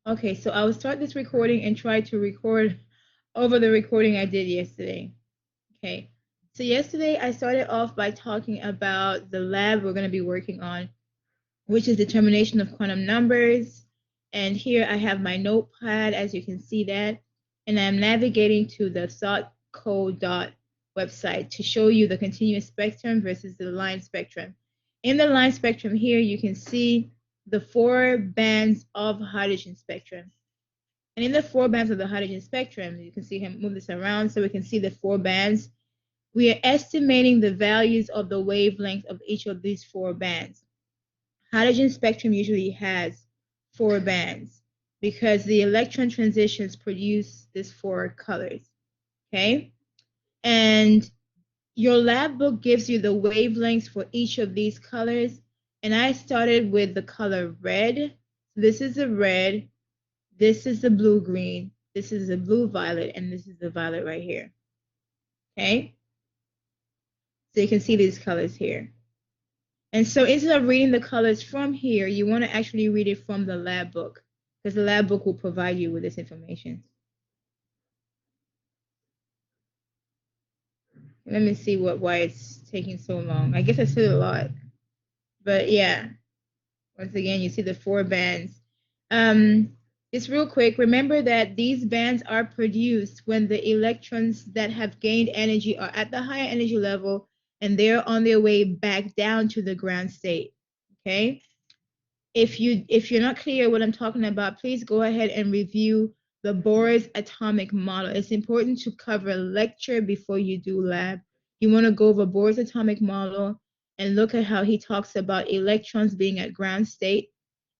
Okay, so I will start this recording and try to record over the recording I did yesterday. Okay, so yesterday I started off by talking about the lab we're going to be working on, which is determination of quantum numbers. And here I have my notepad, as you can see that, and I'm navigating to the thoughtcode website to show you the continuous spectrum versus the line spectrum. In the line spectrum here, you can see the 4 bands of hydrogen spectrum. And in the 4 bands of the hydrogen spectrum, you can see him move this around so we can see the 4 bands. We are estimating the values of the wavelength of each of these 4 bands. Hydrogen spectrum usually has 4 bands because the electron transitions produce these 4 colors. Okay? And your lab book gives you the wavelengths for each of these colors. And I started with the color red. This is the red. This is the blue-green. This is the blue-violet. And this is the violet right here. Okay? So you can see these colors here. And so instead of reading the colors from here, you want to actually read it from the lab book because the lab book will provide you with this information. Let me see why it's taking so long. I guess I said a lot, but yeah. Once again, you see the 4 bands. Just real quick, remember that these bands are produced when the electrons that have gained energy are at the higher energy level and they're on their way back down to the ground state. Okay? If you're not clear what I'm talking about, please go ahead and review the Bohr's atomic model. It's important to cover lecture before you do lab. You want to go over Bohr's atomic model and look at how he talks about electrons being at ground state,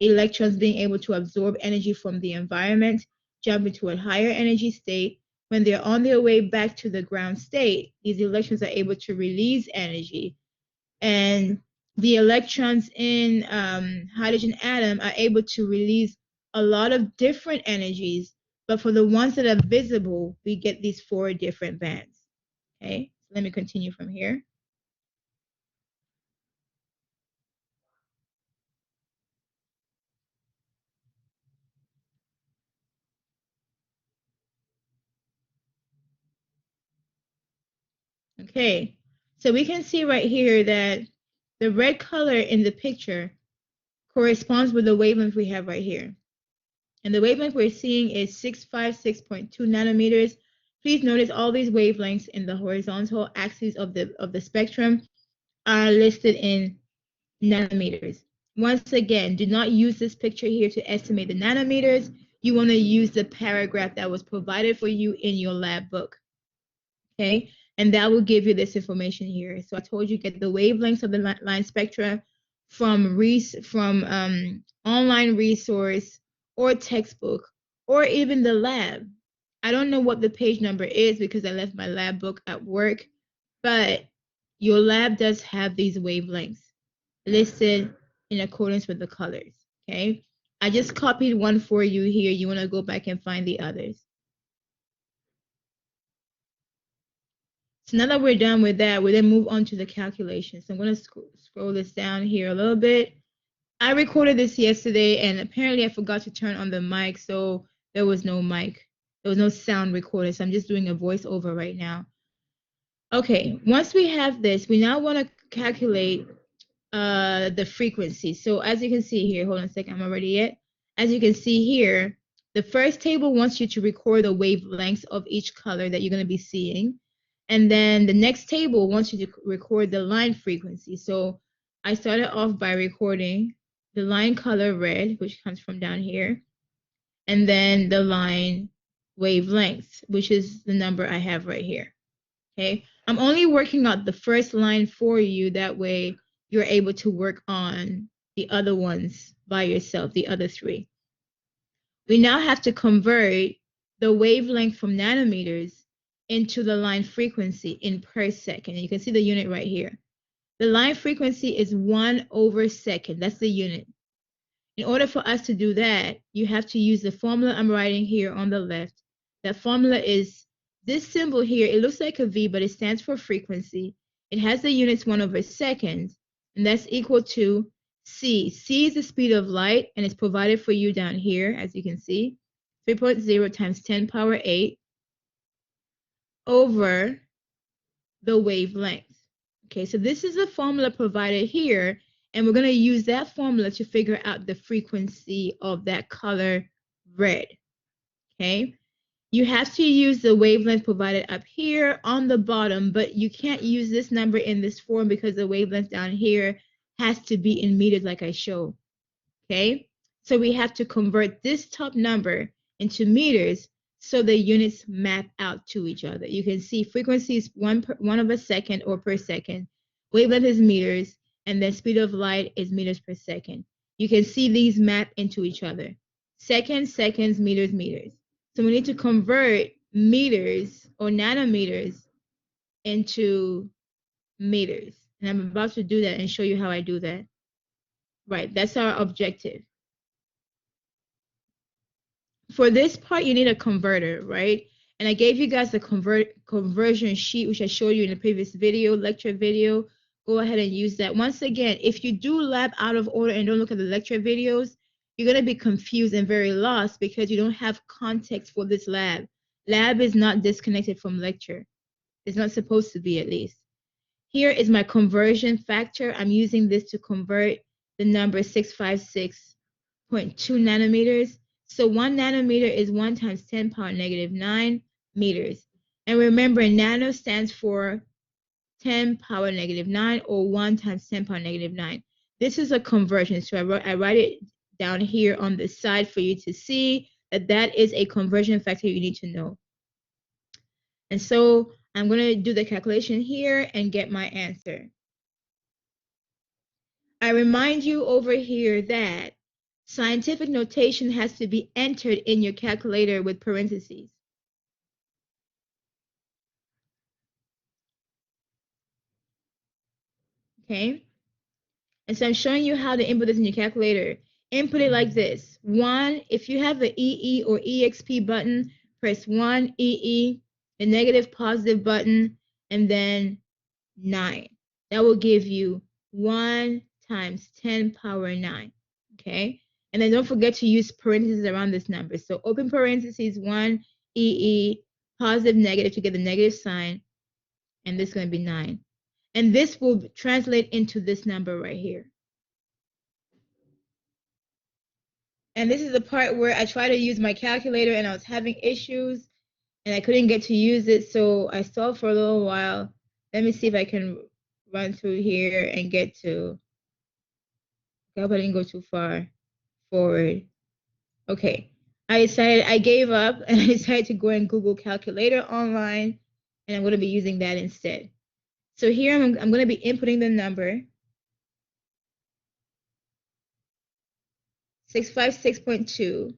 electrons being able to absorb energy from the environment, jump into a higher energy state. When they're on their way back to the ground state, these electrons are able to release energy. And the electrons in hydrogen atom are able to release a lot of different energies, but for the ones that are visible, we get these 4 different bands. Okay, so let me continue from here. Okay, so we can see right here that the red color in the picture corresponds with the wavelength we have right here. And the wavelength we're seeing is 656.2 nanometers. Please notice all these wavelengths in the horizontal axis of the spectrum are listed in nanometers. Once again, do not use this picture here to estimate the nanometers. You want to use the paragraph that was provided for you in your lab book. Okay, and that will give you this information here. So I told you get the wavelengths of the line spectra from online resource or textbook or even the lab. I don't know what the page number is because I left my lab book at work, but your lab does have these wavelengths listed in accordance with the colors. Okay, I just copied one for you here. You want to go back and find the others. So now that we're done with that, we then move on to the calculation. So I'm going to scroll this down here a little bit. I recorded this yesterday, and apparently I forgot to turn on the mic, so there was no mic. There was no sound recorded, so I'm just doing a voiceover right now. Okay, once we have this, we now want to calculate the frequency. So as you can see here, hold on a second, I'm not ready yet. As you can see here, the first table wants you to record the wavelengths of each color that you're going to be seeing. And then the next table wants you to record the line frequency. So I started off by recording the line color red, which comes from down here, and then the line wavelength, which is the number I have right here. Okay, I'm only working out the first line for you. That way you're able to work on the other ones by yourself, the other 3. We now have to convert the wavelength from nanometers into the line frequency in per second. And you can see the unit right here. The line frequency is 1/second. That's the unit. In order for us to do that, you have to use the formula I'm writing here on the left. That formula is this symbol here. It looks like a V, but it stands for frequency. It has the units 1/second, and that's equal to C. C is the speed of light, and it's provided for you down here, as you can see. 3.0 times 10 power 8 over the wavelength. Okay, so this is the formula provided here, and we're going to use that formula to figure out the frequency of that color red. Okay, you have to use the wavelength provided up here on the bottom, but you can't use this number in this form because the wavelength down here has to be in meters like I showed. Okay, so we have to convert this top number into meters so the units map out to each other. You can see frequency is one of a second or per second. Wavelength is meters, and then speed of light is meters per second. You can see these map into each other. Seconds, seconds, meters, meters. So we need to convert meters or nanometers into meters. And I'm about to do that and show you how I do that. Right, that's our objective. For this part, you need a converter, right? And I gave you guys the conversion sheet, which I showed you in the previous video, lecture video. Go ahead and use that. Once again, if you do lab out of order and don't look at the lecture videos, you're going to be confused and very lost because you don't have context for this lab. Lab is not disconnected from lecture. It's not supposed to be, at least. Here is my conversion factor. I'm using this to convert the number 656.2 nanometers. So 1 nanometer is 1 times 10 power negative 9 meters. And remember, nano stands for 10 power negative 9 or 1 times 10 power negative 9. This is a conversion. So I write it down here on the side for you to see that that is a conversion factor you need to know. And so I'm going to do the calculation here and get my answer. I remind you over here that scientific notation has to be entered in your calculator with parentheses. Okay? And so I'm showing you how to input this in your calculator. Input it like this. 1, if you have the EE or EXP button, press 1, EE, the negative positive button, and then 9. That will give you 1 times 10 power 9. Okay? And then don't forget to use parentheses around this number. So open parentheses 1, EE, positive, negative to get the negative sign. And this is going to be 9. And this will translate into this number right here. And this is the part where I tried to use my calculator and I was having issues and I couldn't get to use it. So I stalled for a little while. Let me see if I can run through here and get to. I hope I didn't go too far forward. Okay. I gave up and I decided to go and Google calculator online, and I'm going to be using that instead. So here I'm going to be inputting the number 656.2,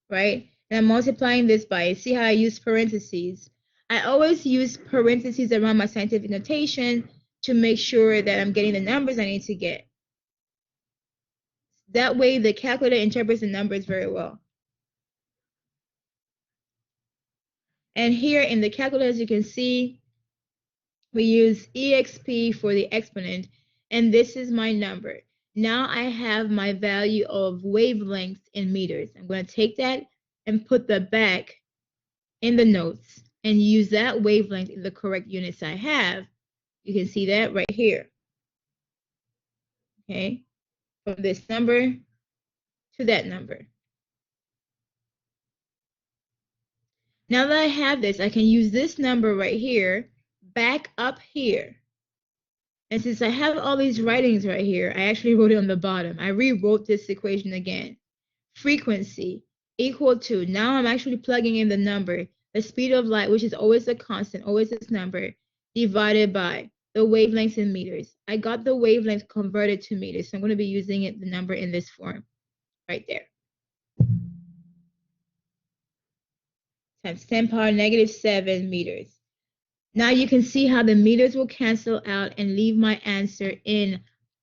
right? And I'm multiplying this by, see how I use parentheses? I always use parentheses around my scientific notation to make sure that I'm getting the numbers I need to get. That way the calculator interprets the numbers very well. And here in the calculator, as you can see, we use EXP for the exponent, and this is my number. Now I have my value of wavelength in meters. I'm going to take that and put that back in the notes and use that wavelength in the correct units I have. You can see that right here. Okay, from this number to that number. Now that I have this, I can use this number right here back up here. And since I have all these writings right here, I actually wrote it on the bottom. I rewrote this equation again. Frequency equal to, now I'm actually plugging in the number, the speed of light, which is always a constant, always this number, divided by the wavelengths in meters. I got the wavelength converted to meters, so I'm going to be using it, the number in this form right there. Times 10 power negative 7 meters. Now you can see how the meters will cancel out and leave my answer in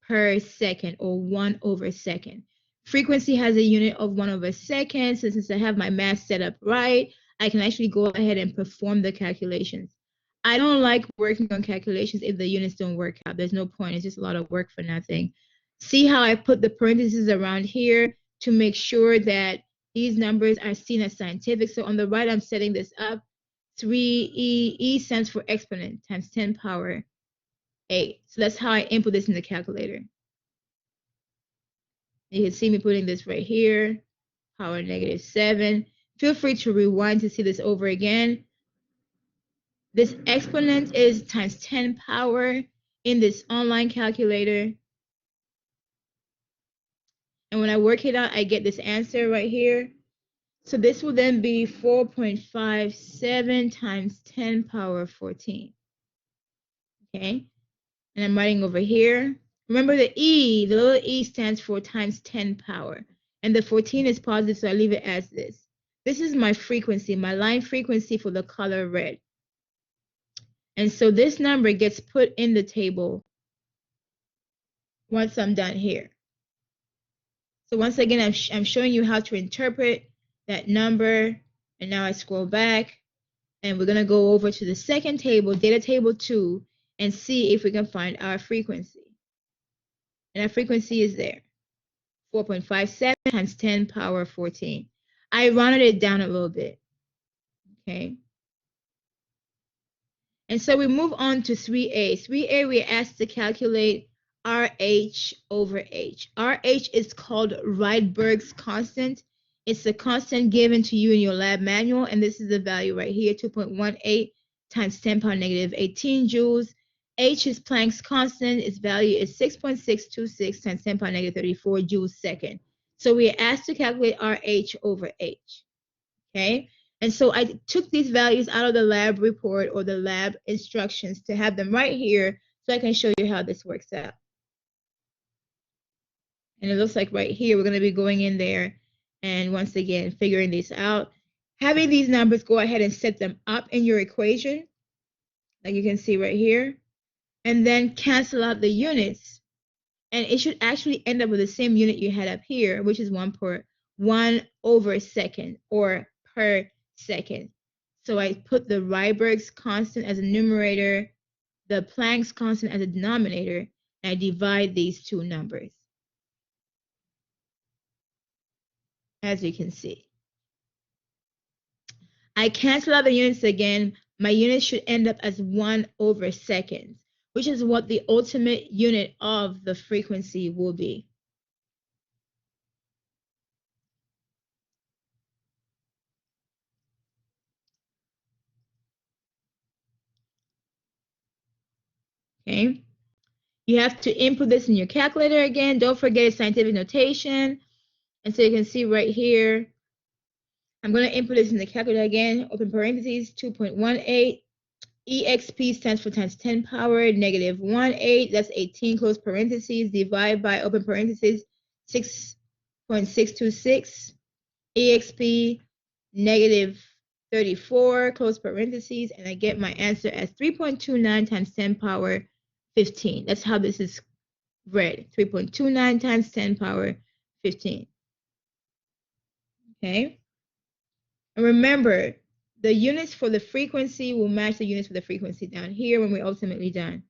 per second or 1 over second. Frequency has a unit of 1 over second. So since I have my math set up right, I can actually go ahead and perform the calculations. I don't like working on calculations if the units don't work out. There's no point. It's just a lot of work for nothing. See how I put the parentheses around here to make sure that these numbers are seen as scientific. So on the right, I'm setting this up. 3e, e stands for exponent, times 10 power 8. So that's how I input this in the calculator. You can see me putting this right here, power -7. Feel free to rewind to see this over again. This exponent is times 10 power in this online calculator. And when I work it out, I get this answer right here. So this will then be 4.57 times 10 power 14. Okay, and I'm writing over here. Remember the E, the little e stands for times 10 power. And the 14 is positive, so I leave it as this. This is my frequency, my line frequency for the color red. And so this number gets put in the table once I'm done here. So once again, I'm showing you how to interpret that number. And now I scroll back. And we're going to go over to the second table, data table 2, and see if we can find our frequency. And our frequency is there, 4.57 times 10 power 14. I rounded it down a little bit, okay? And so we move on to 3A. 3A, we're asked to calculate RH over H. RH is called Rydberg's constant. It's the constant given to you in your lab manual, and this is the value right here, 2.18 times 10 power negative 18 joules. H is Planck's constant. Its value is 6.626 times 10 power negative 34 joules second. So we are asked to calculate RH over H, okay? And so I took these values out of the lab report or the lab instructions to have them right here so I can show you how this works out. And it looks like right here, we're going to be going in there and once again, figuring these out. Having these numbers, go ahead and set them up in your equation, like you can see right here, and then cancel out the units. And it should actually end up with the same unit you had up here, which is 1 over second or per second. So I put the Rydberg's constant as a numerator, the Planck's constant as a denominator, and I divide these two numbers, as you can see. I cancel out the units again. My units should end up as 1 over seconds, which is what the ultimate unit of the frequency will be. Okay. You have to input this in your calculator again. Don't forget its scientific notation. And so you can see right here, I'm going to input this in the calculator again, open parentheses, 2.18. EXP stands for times 10 power -18, that's 18, close parentheses, divide by, open parentheses, 6.626. EXP -34, close parentheses, and I get my answer as 3.29 times 10 power 15. That's how this is read, 3.29 times 10 power 15. Okay? And remember, the units for the frequency will match the units for the frequency down here when we're ultimately done.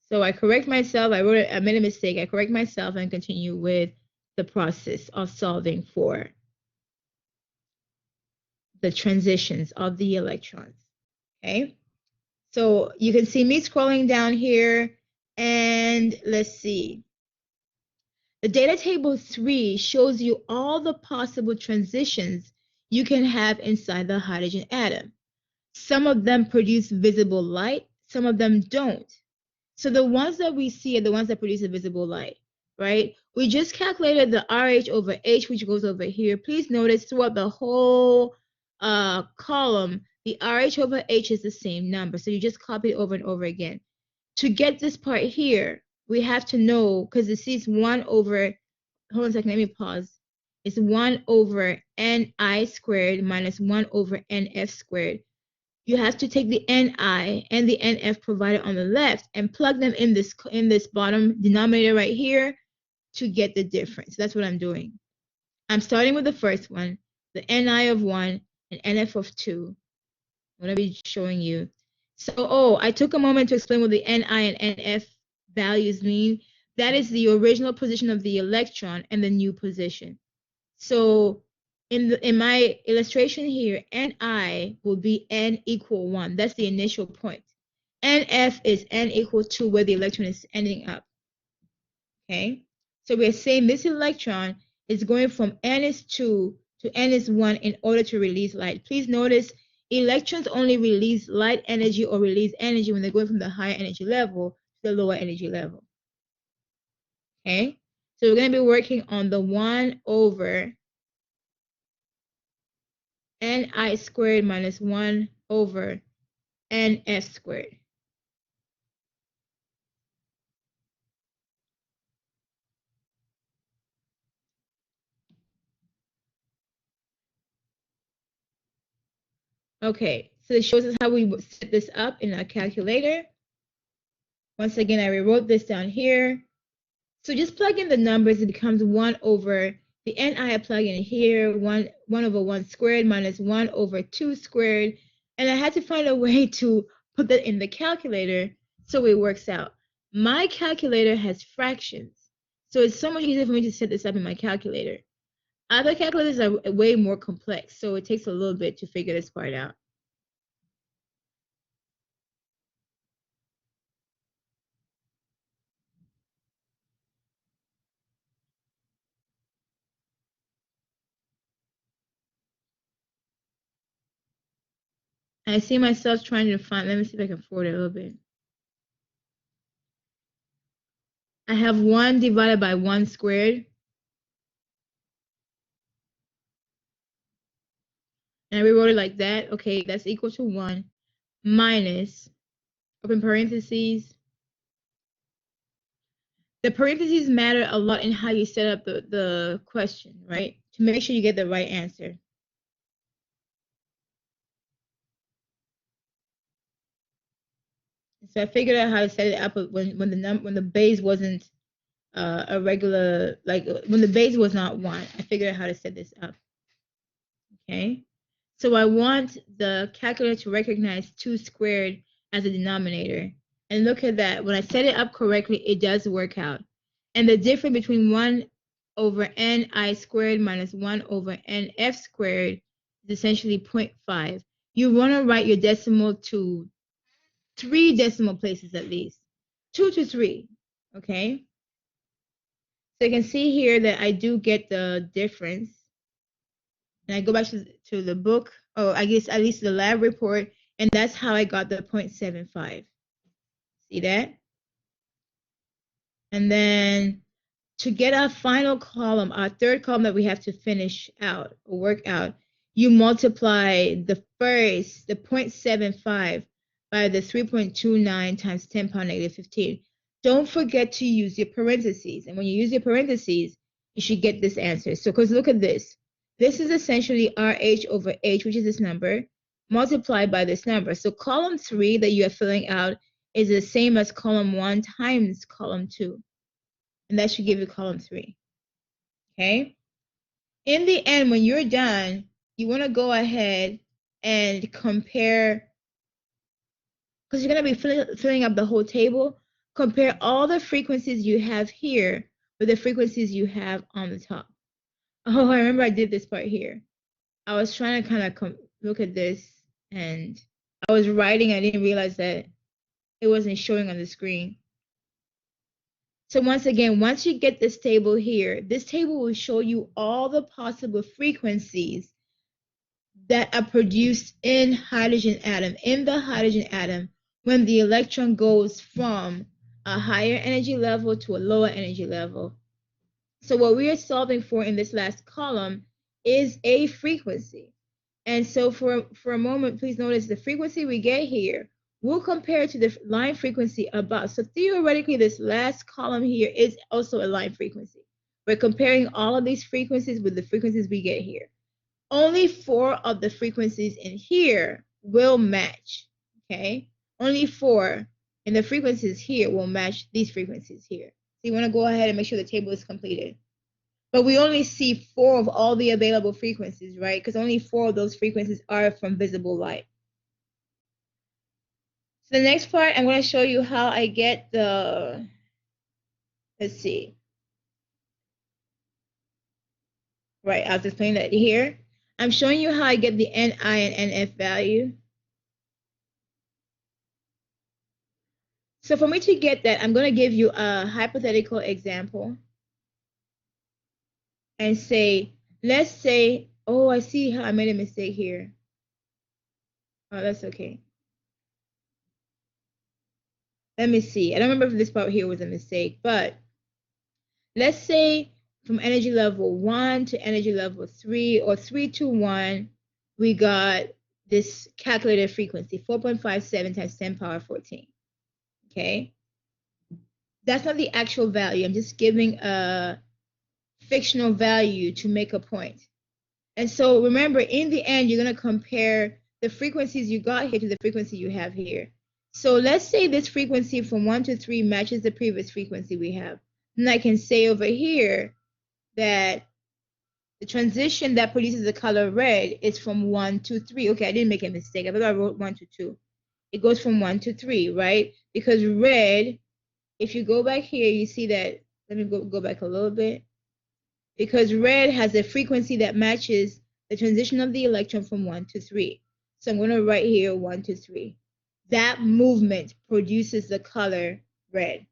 So I correct myself. I made a mistake. I correct myself and continue with the process of solving for the transitions of the electrons. Okay. So you can see me scrolling down here, and let's see. The data table 3 shows you all the possible transitions you can have inside the hydrogen atom. Some of them produce visible light, some of them don't. So the ones that we see are the ones that produce a visible light, right? We just calculated the RH over H, which goes over here. Please notice throughout the whole column, the RH over H is the same number. So you just copy it over and over again. To get this part here, we have to know, because it sees 1 over, hold on a second, let me pause. It's 1 over Ni squared minus 1 over Nf squared. You have to take the Ni and the Nf provided on the left and plug them in this bottom denominator right here to get the difference. That's what I'm doing. I'm starting with the first one, the Ni of 1 and Nf of 2. I'm going to be showing you. So, oh, I took a moment to explain what the Ni and Nf values mean. That is the original position of the electron and the new position. So in my illustration here, Ni will be N equal 1. That's the initial point. Nf is N equal 2, where the electron is ending up. Okay? So we're saying this electron is going from N is 2 to N is 1 in order to release light. Please notice electrons only release light energy or release energy when they're going from the higher energy level to the lower energy level. Okay? So we're going to be working on the 1 over Ni squared minus 1 over Nf squared. Okay, so it shows us how we set this up in our calculator. Once again, I rewrote this down here. So just plug in the numbers, it becomes 1 over the Ni I plug in here, 1 over 1 squared minus 1 over 2 squared. And I had to find a way to put that in the calculator so it works out. My calculator has fractions, so it's so much easier for me to set this up in my calculator. Other calculators are way more complex, so it takes a little bit to figure this part out. I see myself trying to find, let me see if I can forward it a little bit. I have 1 divided by 1 squared. And I rewrote it like that. Okay, that's equal to 1 minus, open parentheses. The parentheses matter a lot in how you set up the question, right? To make sure you get the right answer. So I figured out how to set it up when the base wasn't a regular, like when the base was not 1. I figured out how to set this up. Okay. So I want the calculator to recognize 2 squared as a denominator. And look at that. When I set it up correctly, it does work out. And the difference between 1 over Ni squared minus 1 over Nf squared is essentially 0.5. You want to write your decimal to 3 decimal places at least. 2 to 3. Okay. So you can see here that I do get the difference. And I go back to the book, or I guess at least the lab report, and that's how I got the 0.75. See that? And then to get our final column, our third column that we have to finish out or work out, you multiply the 0.75 by the 3.29 times 10 power negative 15. Don't forget to use your parentheses. And when you use your parentheses, you should get this answer. So, because look at this. This is essentially RH over H, which is this number, multiplied by this number. So column 3 that you are filling out is the same as column 1 times column 2. And that should give you column 3. Okay? In the end, when you're done, you want to go ahead and compare, because you're going to be filling up the whole table. Compare all the frequencies you have here with the frequencies you have on the top. Oh, I remember I did this part here. I was trying to kind of look at this, and I was writing. I didn't realize that it wasn't showing on the screen. So once again, once you get this table here, this table will show you all the possible frequencies that are produced in the hydrogen atom, when the electron goes from a higher energy level to a lower energy level. So what we are solving for in this last column is a frequency. And so for a moment, please notice the frequency we get here, we'll compare it to the line frequency above. So theoretically, this last column here is also a line frequency. We're comparing all of these frequencies with the frequencies we get here. Only 4 of the frequencies in here will match, okay? Only 4 and the frequencies here will match these frequencies here. So you want to go ahead and make sure the table is completed. But we only see 4 of all the available frequencies, right? Because only 4 of those frequencies are from visible light. So the next part, I'm going to show you how I get the, let's see. Right, I was explaining that here. I'm showing you how I get the Ni and NF value. So for me to get that, I'm going to give you a hypothetical example and say, let's say, oh, I see how I made a mistake here. Oh, that's okay. Let me see. I don't remember if this part here was a mistake, but let's say from energy level 1 to energy level 3 or 3 to 1, we got this calculated frequency, 4.57 times 10 power 14. Okay? That's not the actual value. I'm just giving a fictional value to make a point. And so remember, in the end, you're going to compare the frequencies you got here to the frequency you have here. So let's say this frequency from 1 to 3 matches the previous frequency we have. And I can say over here that the transition that produces the color red is from 1 to 3. Okay, I didn't make a mistake. I thought I wrote 1 to 2. It goes from 1 to 3, right? Because red, if you go back here, you see that, let me go back a little bit. Because red has a frequency that matches the transition of the electron from 1 to 3. So I'm going to write here 1 to 3. That movement produces the color red.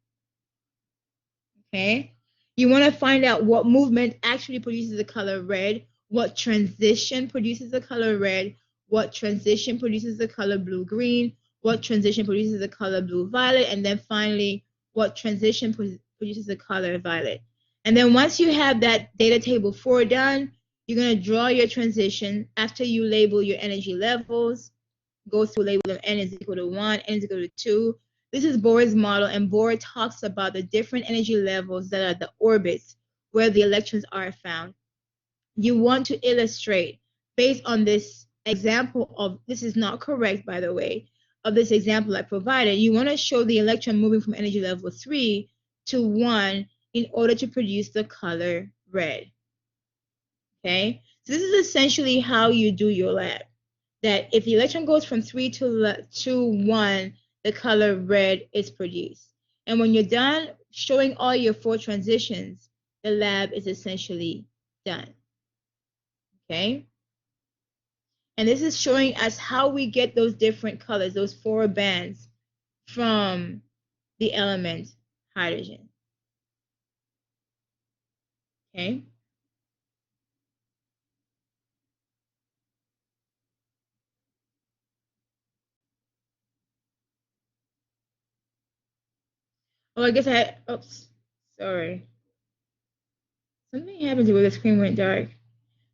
Okay? You want to find out what movement actually produces the color red, what transition produces the color red, what transition produces the color blue-green, what transition produces the color blue-violet, and then finally, what transition produces the color violet. And then once you have that data table 4 done, you're going to draw your transition after you label your energy levels, go through label them n is equal to 1, n is equal to 2. This is Bohr's model, and Bohr talks about the different energy levels that are the orbits where the electrons are found. You want to illustrate based on this example of, this is not correct by the way, of this example I provided, you want to show the electron moving from energy level 3 to 1 in order to produce the color red. Okay, so this is essentially how you do your lab. That if the electron goes from 3 to 1, the color red is produced. And when you're done showing all your 4 transitions, the lab is essentially done. Okay? And this is showing us how we get those different colors, those 4 bands from the element hydrogen. Okay? Oh, I guess I had, oops, sorry. Something happened where the screen went dark.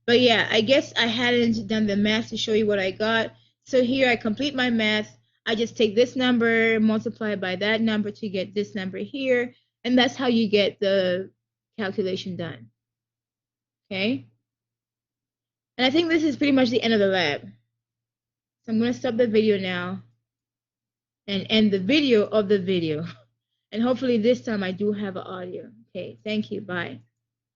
But yeah, I guess I hadn't done the math to show you what I got. So here I complete my math. I just take this number, multiply by that number to get this number here. And that's how you get the calculation done. Okay? And I think this is pretty much the end of the lab. So I'm going to stop the video now and end the video of the video. And hopefully this time I do have an audio. Okay, thank you. Bye.